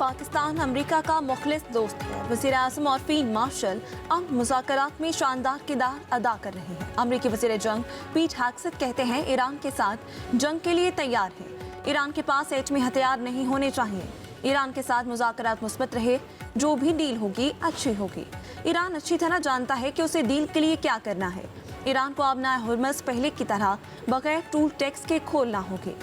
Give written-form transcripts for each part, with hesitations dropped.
Pakistan America का मुखलिस दोस्त है। वज़ीर आज़म और फील्ड मार्शल अब मुज़ाकरात में शानदार किरदार अदा कर रहे हैं। अमेरिकी वज़ीर जंग पीट हेग्सेथ कहते हैं ईरान के साथ जंग के लिए तैयार है। ईरान के पास एटमी हथियार नहीं होने चाहिए। ईरान के साथ मुज़ाकरात मुस्बत रहे, जो भी डील होगी अच्छी होगी। ईरान अच्छी तरह जानता है कि उसे डील के लिए क्या करना है। ईरान को अब नया हुर्मज़ पहले की तरह बगैर टूल टैक्स के खोलना होगी।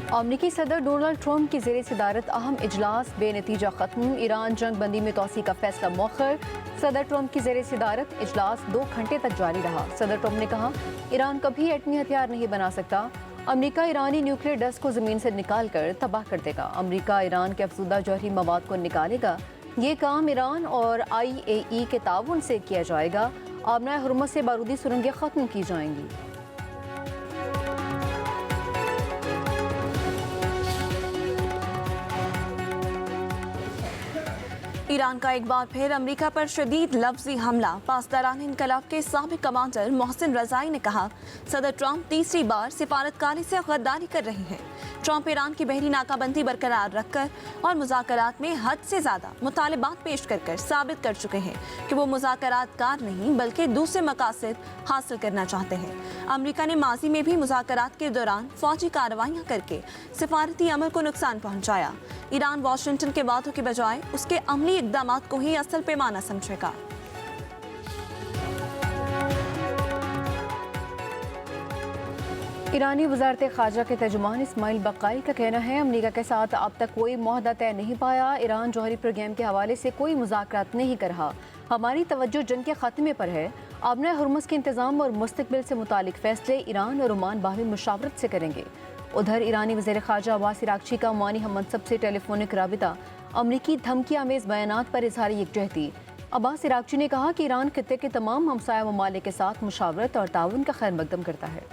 अमरीकी सदर डोनाल्ड ट्रंप की ज़ेरे सदारत अहम इजलास बेनतीजा खत्म। ईरान जंग बंदी में तोसी का फैसला मौखर। सदर ट्रंप की ज़ेरे सदारत इजलास 2 घंटे तक जारी रहा। सदर ट्रंप ने कहा ईरान कभी एटमी हथियार नहीं बना सकता। अमरीका ईरानी न्यूक्लियर डस्ट को ज़मीन से निकाल कर तबाह कर देगा। अमरीका ईरान के अफजुदा जौहरी मवाद को निकालेगा। ये काम ईरान और IAEA के ताउन से किया जाएगा। आबना हुर्मुज़ से बारूदी सुरंगें ख़त्म की जाएंगी। ईरान का एक बार फिर अमेरिका पर शदीद लफ्जी हमला। पासदारान इनकलाब के साबिक कमांडर मोहसिन रजाई ने कहा सदर ट्रंप तीसरी बार सिफारतकारी से गद्दारी कर रहे हैं। ट्रंप ईरान की बहरी नाकाबंदी बरकरार रखकर और मुज़ाकरात में हद से ज़्यादा मुतालिबात पेश कर साबित कर चुके हैं कि वो मुज़ाकरातकार नहीं बल्कि दूसरे मकासद हासिल करना चाहते हैं। अमेरिका ने माजी में भी मुज़ाकरात के दौरान फौजी कार्रवाइयाँ करके सिफारती अमल को नुकसान पहुँचाया। ईरान वाशिंगटन के बातों के बजाय उसके अमली इक़दामात को ही असल पैमाना समझेगा। ईरानी वज़ारत ख़ारजा के तर्जुमान इस्माइल बक़ाई का कहना है अमरीका के साथ अब तक कोई मुआहदा तय नहीं पाया। ईरान जौहरी प्रोग्राम के हवाले से कोई मुज़ाकरात नहीं कर रहा। हमारी तवज्जो जंग के ख़ात्मे पर है। आबना हुर्मुज़ के इंतज़ाम और मुस्तक़बिल से मुतालिक फ़ैसले ईरान और ओमान बाहमी मुशावरत से करेंगे। उधर ईरानी वज़ीर ख़ारजा अब्बास इराक़ची का ओमानी हममनसब से टेलीफोनिक राबिता अमरीकी धमकी आमेज़ बयानात पर इज़हार यकजहती। अब्बास इराक़ची ने कहा कि ईरान खित्ते के तमाम हमसाया ममालिक के साथ मुशावरत और ताउन का खैर मकदम करता है।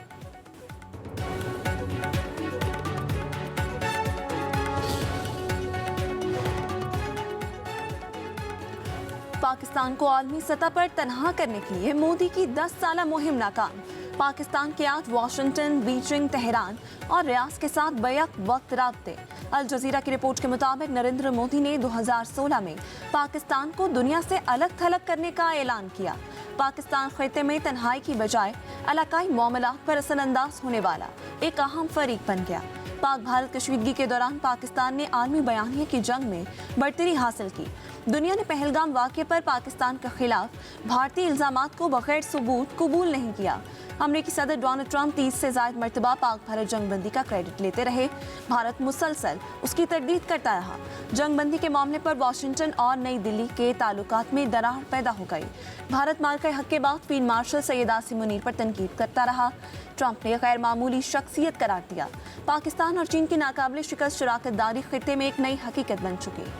पाकिस्तान को आलमी सतह पर तनहा करने के लिए मोदी की 10 साला मुहिम नाकाम। पाकिस्तान के आज वाशिंगटन, बीजिंग, तेहरान और रियाद के साथ बैक वक्त राब्ते। अल जज़ीरा की रिपोर्ट के मुताबिक नरेंद्र मोदी ने 2016 में पाकिस्तान को दुनिया से अलग थलग करने का ऐलान किया। पाकिस्तान खित्ते में तन्हाई की बजाय इलाकाई मामलात पर असरअंदाज होने वाला एक अहम फरीक बन गया। पाक भारत कशीदगी के दौरान पाकिस्तान ने आलमी बयानिया की जंग में बढ़तरी हासिल की। दुनिया ने पहलगाम वाक़े पर पाकिस्तान के खिलाफ भारतीय इल्ज़ामात को बगैर सबूत कबूल नहीं किया। अमेरिकी सदर डोनाल्ड ट्रंप 30 से ज़ायद मरतबा पाक भारत जंगबंदी का क्रेडिट लेते रहे। भारत मुसलसल उसकी तरदीद करता रहा। जंगबंदी के मामले पर वाशिंगटन और नई दिल्ली के ताल्लुकात में दरार पैदा हो गई। भारत मार्का हक के बाद फील्ड मार्शल सैयद आसिम मुनीर पर तनकीद करता रहा। ट्रंप ने गैर मामूली शख्सियत करार दिया। पाकिस्तान और चीन की नाकाबिले शिकस्त शराकतदारी खित्ते में एक नई हकीकत बन चुकी।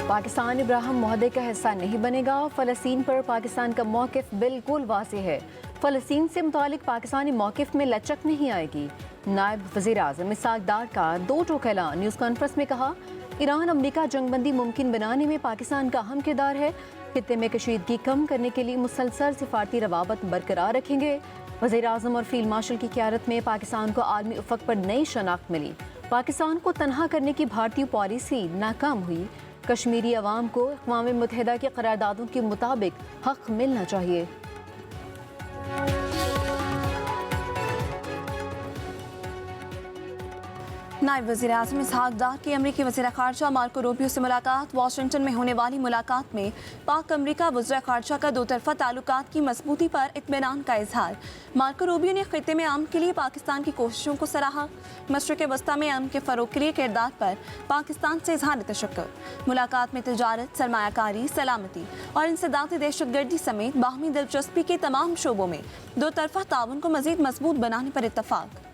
पाकिस्तान इब्राहिम मुआहदे का हिस्सा नहीं बनेगा। फ़लस्तीन पर पाकिस्तान का मौक़िफ़ बिल्कुल वाज़ेह है। फ़लस्तीन से मुतालिक पाकिस्तानी मौक़िफ़ में लचक नहीं आएगी। नायब वज़ीर आज़म इसहाक़ डार का 2 टोक ऐलान। न्यूज़ कॉन्फ्रेंस में कहा ईरान अमरीका जंगबंदी मुमकिन बनाने में पाकिस्तान का अहम किरदार है। खित्ते में कशीदगी कम करने के लिए मुसलसल सिफारती रवाबत बरकरार रखेंगे। वज़ीर आज़म और फील्ड मार्शल की क़यादत में पाकिस्तान को आलमी उफ़क़ पर नई शनाख्त मिली। पाकिस्तान को तनहा करने की भारतीय पॉलिसी नाकाम हुई। कश्मीरी अवाम को अक़वाम मुत्तहिदा की करारदादों के मुताबिक हक़ मिलना चाहिए। नायब वज़ीर आज़म इसहाक़ डार की अमरीकी वज़ीर ख़ारजा मार्को रूबियो से मुलाकात। वाशिंगटन में होने वाली मुलाकात में पाक अमरीका वज़ीर ख़ारजा का दोतरफ़ा ताल्लुकात की मजबूती पर इत्मीनान का इजहार। मार्को रूबियो ने खित्ते में अमन के लिए पाकिस्तान की कोशिशों को सराहा। मशरिक़ वस्ता में अमन के फ़रोग़ के लिए किरदार पर पाकिस्तान से इजहार तशक्कुर। मुलाकात में तिजारत, सरमायाकारी, सलामती और इंसदादी दहशतगर्दी समेत बाहमी दिलचस्पी के तमाम शोबों में दोतरफ़ा ताउन को मज़ीद मजबूत बनाने पर इत्तफ़ाक़।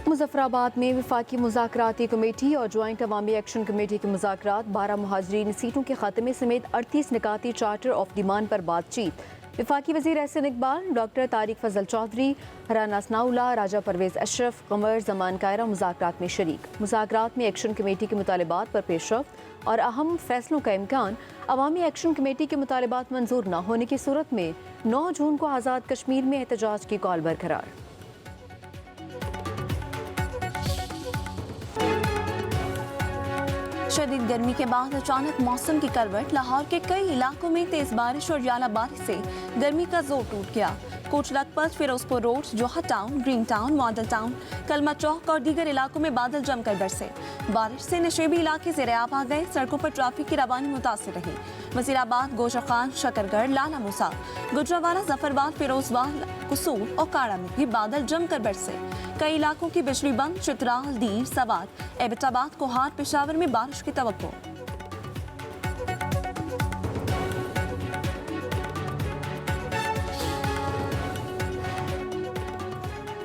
मुज़फ़्फ़राबाद में वफ़ाक़ी मुज़ाकराती कमेटी और जॉइंट अवामी एक्शन कमेटी के मुज़ाकरात। 12 मुहाजिरीन सीटों के ख़ात्मे समेत 38 निकाती चार्टर ऑफ डिमांड पर बातचीत। वफाकी वज़ीर एहसन इकबाल, डॉक्टर तारिक फजल चौधरी, राना सनाउल्लाह, राजा परवेज़ अशरफ, कमर जमान कायरा मुज़ाकरात में शरीक। मुज़ाकरात में एक्शन कमेटी के मुतालिबात पर पेशरफ्त और अहम फैसलों का इम्कान। अवामी एक्शन कमेटी के मुतालिबात मंजूर न होने की सूरत में 9 जून को आज़ाद कश्मीर में एहतजाज की कॉल बरकरार। शदीद गर्मी के बाद अचानक मौसम की करवट। लाहौर के कई इलाकों में तेज बारिश और याला बारिश से गर्मी का जोर टूट गया। Kot Lakhpat, Ferozepur road, Johar town, green town, model town, Kalma Chowk और दीगर इलाकों में बादल जमकर बरसे। बारिश से नशेबी इलाके ज़ेर-ए-आब आ गए। सड़कों पर ट्रैफिक की रवानी मुतासिर रही। वज़ीराबाद, गोशरखान, शकरगढ़, लाला मूसा, गुजरावाला, जफरबाद, फिरोजबाद, कसूर और काड़ा में भी बादल जमकर बरसे। कई इलाकों की बिजली बंद। चित्राल, दीव, सवात, एबटाबाद, कोहार, पेशावर में बारिश की तवक्को।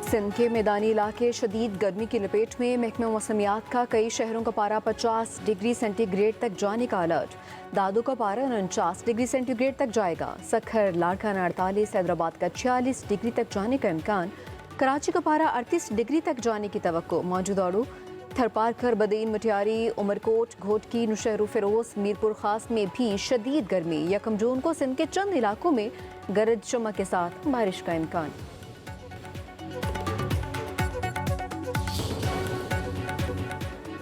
सिंध के मैदानी इलाके शदीद गर्मी की लपेट में। महकमे मौसमियात का कई शहरों का पारा 50 डिग्री सेंटीग्रेड तक जाने का अलर्ट। दादू का पारा 49 डिग्री सेंटीग्रेड तक जाएगा। सखर, लाड़काना 48, हैदराबाद का 46 डिग्री तक जाने का इम्कान। कराची का पारा 38 डिग्री तक जाने की तवक्को। मौजूदाड़ू, थरपारकर, बदीन, मटियारी, उमरकोट, घोटकी, नुशहर फिरोज, मीरपुर खास में भी शदीद गर्मी। 1 जून को सिंध के चंद इलाकों में गरज चमक के साथ बारिश का इम्कान।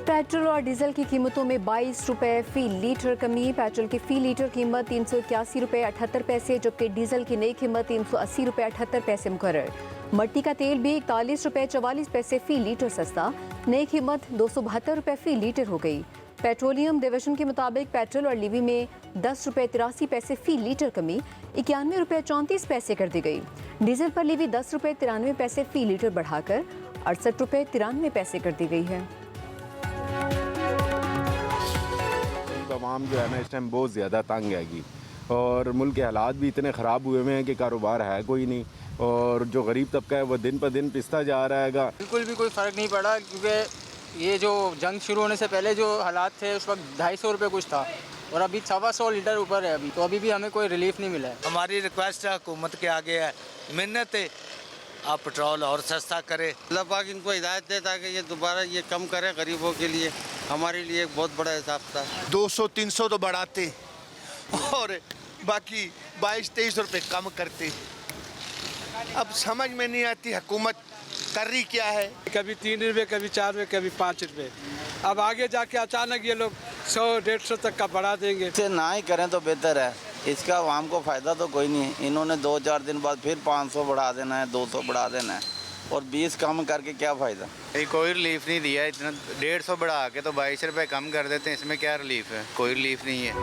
पेट्रोल और डीजल की कीमतों में 22 रुपये फी लीटर कमी। पेट्रोल की फी लीटर कीमत 381 रुपये 78 पैसे, जबकि डीजल की नई कीमत 380 रुपये 78 पैसे मुकर्रर। मट्टी का तेल भी 41 रुपये 44 पैसे फी लीटर सस्ता, नई कीमत 272 रुपये फी लीटर हो गई। पेट्रोलियम डिवीजन के मुताबिक पेट्रोल और लीवी में 10 रुपये 83 पैसे फी लीटर कमी 91 रुपये 34 पैसे कर दी गई। डीजल पर लीवी 10 रुपये 93 पैसे फी लीटर बढ़ाकर 68 रुपये 93 पैसे कर दी गई है। आवाम जो है ना इस टाइम बहुत ज़्यादा तंग हैगी और मुल्क के हालात भी इतने ख़राब हुए हुए हैं कि कारोबार है कोई नहीं और जो गरीब तबका है वो दिन पर दिन पिसता जा रहा हैगा। बिल्कुल भी कोई फ़र्क नहीं पड़ा क्योंकि ये जो जंग शुरू होने से पहले जो हालात थे उस वक्त 250 रुपये कुछ था और अभी 125 लीटर ऊपर है अभी, तो अभी भी हमें कोई रिलीफ नहीं मिला है। हमारी रिक्वेस्ट है हुकूमत के आगे है, मिन्नत है, आप पेट्रोल और सस्ता करें। अल्लाह पाक इनको हिदायत दे ताकि ये दोबारा ये कम करें गरीबों के लिए। हमारे लिए एक बहुत बड़ा हिसाब था। 200-300 तो बढ़ाते और बाकी 22-23 रुपये कम करते। अब समझ में नहीं आती हुकूमत कर रही क्या है। कभी 3 रुपये, कभी 4 रुपये, कभी 5 रुपये। अब आगे जाके अचानक ये लोग 100-150 तक का बढ़ा देंगे। इसे ना ही करें तो बेहतर है, इसका आवाम को फ़ायदा तो कोई नहीं है। इन्होंने 2-4 दिन बाद फिर 500 बढ़ा देना है, 200 बढ़ा देना है और 20 कम करके क्या फ़ायदा। कोई रिलीफ नहीं दिया, इतना 150 बढ़ा के तो 22 रुपये कम कर देते हैं, इसमें क्या रिलीफ है? कोई रिलीफ नहीं है।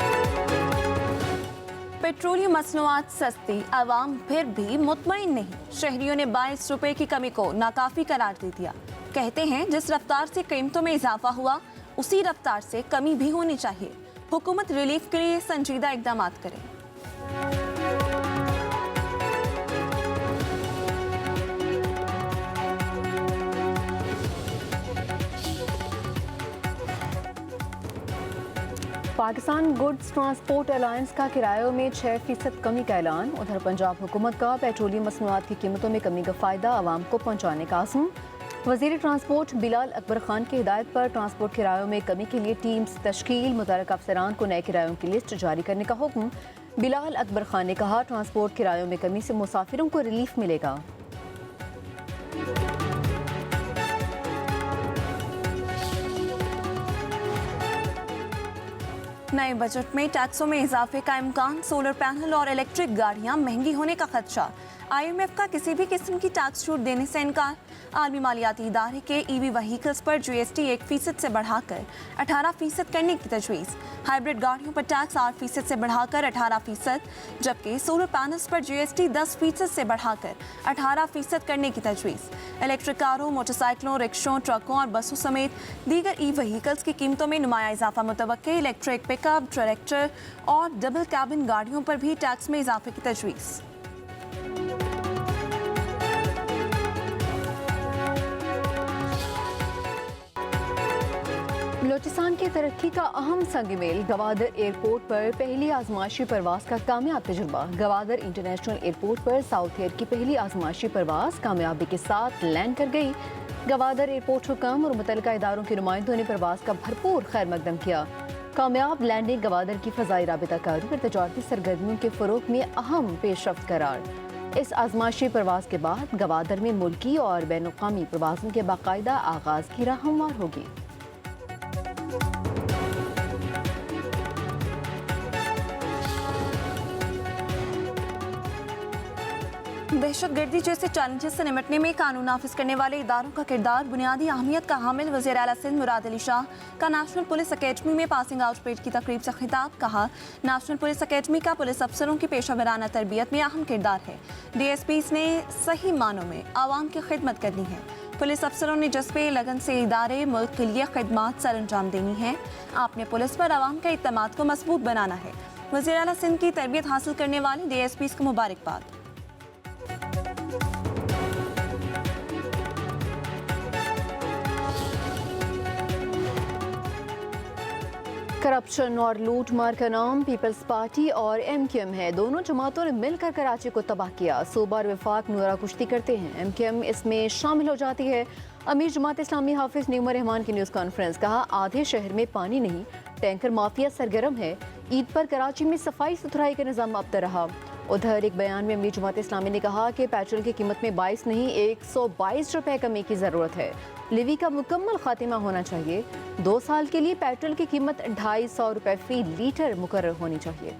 पेट्रोलियम मसनूआत सस्ती, आवाम फिर भी मुतमईन नहीं। शहरियों ने 22 रुपये की कमी को नाकाफी करार दे दिया। कहते हैं जिस रफ्तार से कीमतों में इजाफा हुआ उसी रफ्तार से कमी भी होनी चाहिए। हुकूमत रिलीफ के लिए संजीदा इकदाम करे। पाकिस्तान गुड्स ट्रांसपोर्ट अलायंस का किरायों में 6% कमी का ऐलान। उधर पंजाब हुकूमत का पेट्रोलियम मसनूआत की कीमतों में कमी का फ़ायदा आवाम को पहुँचाने का आज़म। वज़ीर ट्रांसपोर्ट बिलाल अकबर खान की हिदायत पर ट्रांसपोर्ट किरायों में कमी के लिए टीम्स तश्कील, मुतल्लिक़ अफसरान को नए किरायों की लिस्ट जारी करने का हुक्म। बिलाल अकबर खान ने कहा ट्रांसपोर्ट किरायों में कमी से मुसाफिरों को रिलीफ मिलेगा। नए बजट में टैक्सों में इजाफे का इम्कान। सोलर पैनल और इलेक्ट्रिक गाड़ियां महंगी होने का खदशा। IMF का किसी भी किस्म की टैक्स छूट देने से इनकार। आलमी मालियाती इदारे के EV व्हीकल्स पर GST 1% से बढ़ाकर 18% करने की तजवीज़। हाइब्रिड गाड़ियों पर टैक्स 8% से बढ़ाकर 18%, जबकि सोलर पैनल्स पर GST 10% से बढ़ाकर 18% करने की तजवीज़। इलेक्ट्रिक कारों, मोटरसाइकिलों, रिक्शों, ट्रकों और बसों समेत दीगर व्हीकल्स की कीमतों में नुमाया इजाफा मुतवक्के। इलेक्ट्रिक पिकअप, ट्रैक्टर और डबल कैबिन गाड़ियों पर भी टैक्स में इजाफे की तजवीज़। बलूचिस्तान की तरक्की का अहम संग-मेल गवादर एयरपोर्ट पर पहली आजमाइशी परवाज का कामयाब तजुर्बा। गवादर इंटरनेशनल एयरपोर्ट पर साउथ एयर की पहली आजमाइशी परवाज कामयाबी के साथ लैंड कर गई। गवादर एयरपोर्ट हुकाम और मुतल्लिका इदारों के नुमाइंदों ने परवाज का भरपूर खैर मकदम किया। कामयाब लैंडिंग गवादर की फ़ज़ाई राबिताकारी और तजारती सरगर्मियों के फ़रोग में अहम पेशरफ्त करार। इस आजमाइशी परवाज के बाद गवादर में मुल्की और बैनुल-अक़वामी परवाज़ों के बाकायदा आगाज़ की राह हमवार होगी। दहशतगर्दी जैसे चैलेंजेस से निपटने में कानून नाफिज करने वाले इदारों का किरदार बुनियादी अहमियत का हामिल वज़ीर आला सिंध मुराद अली शाह का नेशनल पुलिस अकेडमी में पासिंग आउट परेड की तकरीब से खिताब। कहा, नेशनल पुलिस अकेडमी का पुलिस अफसरों की पेशा वराना तरबियत में अहम किरदार है। DSPs ने सही मानों में आवाम की खिदमत करनी है। पुलिस अफसरों ने जज्बे लगन से इदारे मुल्क के लिए खिदमत सर अंजाम देनी है। आपने पुलिस पर आवाम का इत्तेमाद को मजबूत बनाना है। वज़ीर आला सिंध की तरबियत हासिल करने वाले DSPs को मुबारकबाद। करप्शन और लूट मार का नाम पीपल्स पार्टी और MQM है। दोनों जमातों ने मिलकर कराची को तबाह किया। सूबा और वफाक नूरा कुश्ती करते हैं। MQM इसमें शामिल हो जाती है। अमीर जमात इस्लामी हाफिज नीमर रहमान की न्यूज़ कॉन्फ्रेंस। कहा, आधे शहर में पानी नहीं, टैंकर माफिया सरगर्म है। ईद पर कराची में सफाई सुथराई का निज़ाम अब रहा। उधर एक बयान में अमीर जमात इस्लामी ने कहा कि पेट्रोल की कीमत में 22 नहीं 122 रुपए कमी की ज़रूरत है। लिवी का मुकम्मल खातिमा होना चाहिए। 2 साल के लिए पेट्रोल की कीमत 250 रुपए फी लीटर मुकर्रर होनी चाहिए।